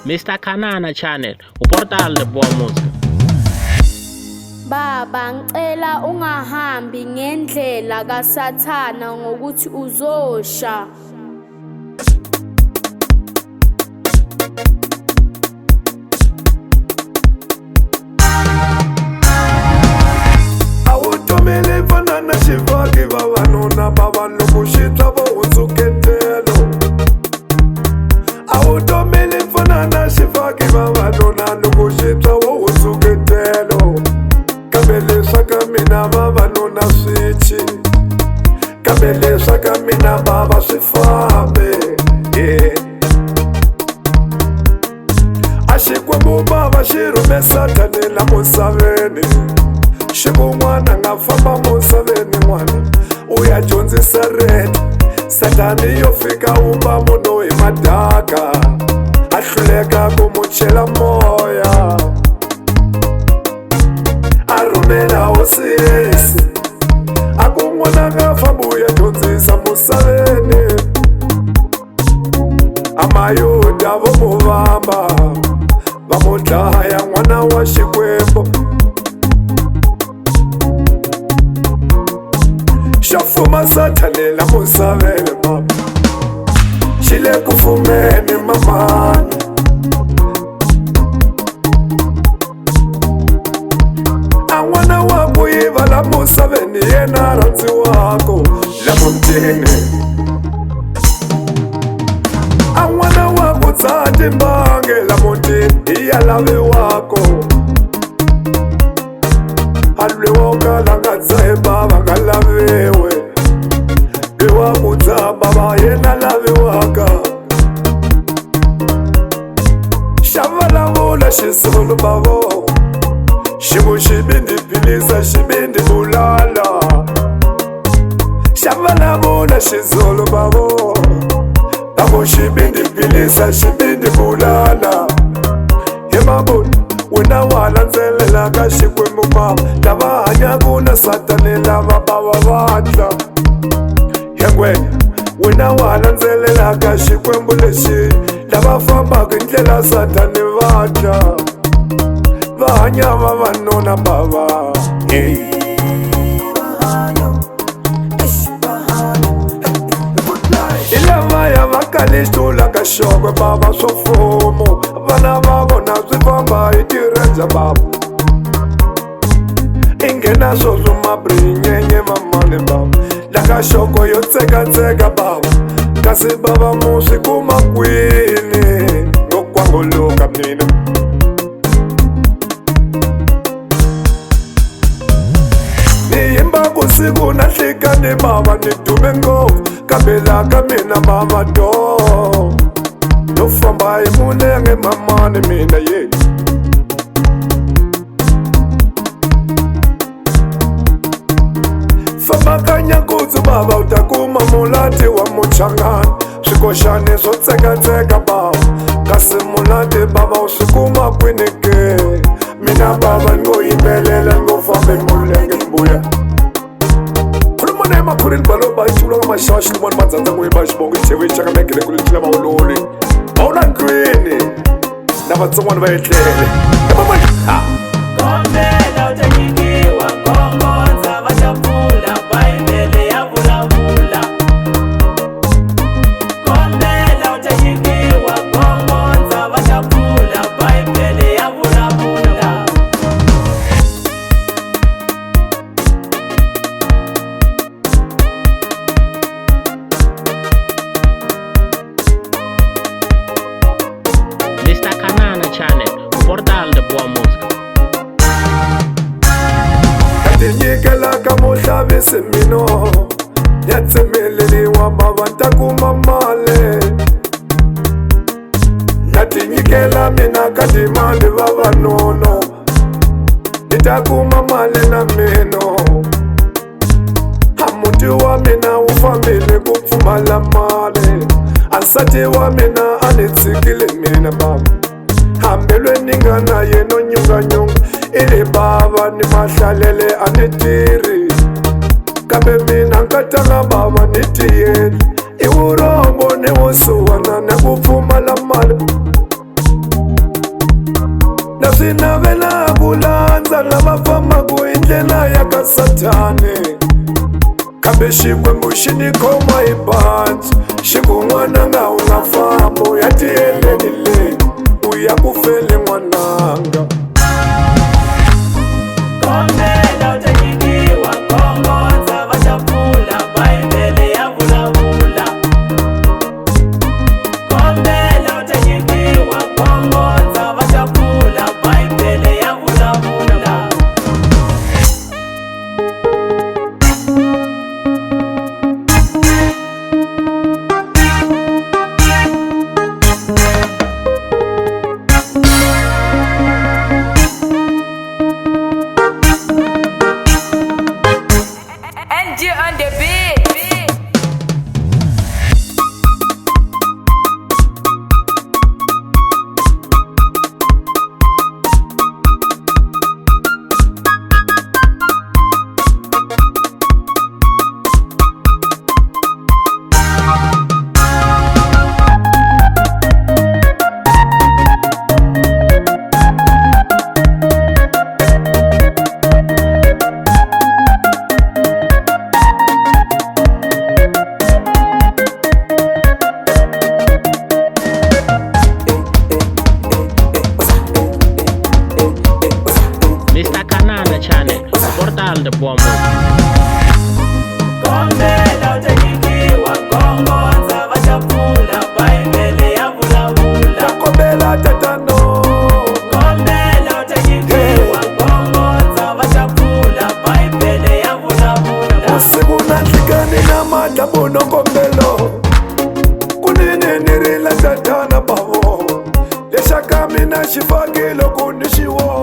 Mr. Kanana Channel, uportal de Boa Musica. Baba ngicela ungahambi ngendlela kaSathana ngokuthi uzosha. Awutomele fanana shivaki vavanuna vavanokushita vohundzuketelo. Awutomele fanana shivaki vavanuna nokushita vohundzuketelo. Kabelesa ka mina vavanuna swichi, kabelesa ka mina baba swifambe. Axikwembu baba xi rhume Sathane la musaveni. Xikun'wana nga famba musaveni n'wana u ya dyondzisa rete. Sathane yo fika u va munhu hi madaka, a hluleka ku mu chela moya. A rhumela hosi Yesu, a ku n'wana nga famba u ya dyondzisa musaveni. Amayuda vo mu vamba va mu dlaya n'wana wa Xikwembu. Xa fuma Sathane la musaveni baba, xi le ku fumeni mamani. A n'wana wa ku yiva la musaveni yena rhandziwako la mutini. A n'wana wa ku dzaha timbangi la mutini hi ya laviwako. A lwewo kala nga dzahi bava nga laviwe, i wa ku dzaha bava yena laviwaka. Xa vulavula xisulu bavo, xi ku xibindi philisa xibindi bulala. Xa vulavula xizulu bavo, a ku xibindi philisa xibindi bulala. Hi mavoni wena wa landzelela ka Xikwembu mama, lava hanyaku na Sathane lava bava vatla. Yengwe wena wa landzelela ka Xikwembu lexi, lava fambaka hi ndlela Sathane vatla. Va hanya vavanuna bava. Hi lavaya va kale xitula ka xokwe bava swo mfumo, vana va vona swi famba hi tirenja baba. I nghena swo swumabrinyenye mamani baba, la ka xoko yo tsekatseka baba, kasi bava mu swi kuma kwini no kwanguluka mina. Ni yimba ku siku na nhlekani bava, ni dume ngopfu kambe la ka mina bava do. No famba hi mulenge mamani mina ye. Famba ka Nyankutsu bava u ta kuma mulati wa Muchangani. Swikoxani swo tsekatseka bava, kasi mulati bava u swi kuma kwini ke? Mina bava ni ngo yimbelela, ni ngo famba hi mulenge ni vuya. Khuluma emakhulwini baloba ixivula ka maxaxa xin'wana mandzandza n'wi va xivongo xithevi xa ka mekele ku tlhela maololi. Awuna ndlwini na vatson'wana va etlele kombela u ta nyikiwa nkongonza va ta pfula Bibele ya vulavula. Kombela u ta nyikiwa nkongonza va ta pfula Bibele ya vulavula. Mr. Kanana Channel, uportal de Boa Musica. ti nyikela ka muhlavisi mino, ya tsemeleliwa bava ta kuma mali. Ya ti nyikela mina ka timali vavanuna, ni ta kuma mali na mino. A muti wa mina wu fambile ku pfumala mali, a nsati wa mina a ni tshikile mina bava. Hambelweni nga na yena nyunganyunga, i le bava ni mahlalele a ni tirhi. Kambe mina nkatanga bava ni tiyeli, i vurhongo ni vusuwana na ku pfumala mali. kasi navela kulandza lava fambaku hi ndlela ya ka Sathane. Kambe Xikwembu xi ni khoma hi bandzi, xi ku n'wananga u nga fambi u ya tiyeleni le, u ya ku fele n'wananga. Kombela u ta nyikiwa khongotsa va ta pfula, Bibele ya vulavula. Kombela u ta nyikiwa khongotsa va ta pfula, Bibele ya vulavula. And you on the beat. Mr. Kanana Channel, portal de boa música. Kombela u ta nyikiwa khongotsa va ta pfula, Bibele ya vulavula. Kombela tatano, Kombela u ta nyikiwa khongotsa va ta pfula, Bibele ya vulavula. usiku na nhlikani na madyambu no kombelo, kunini ni rila tatana bavo, lexaka mina xi fakile ku ni xiwo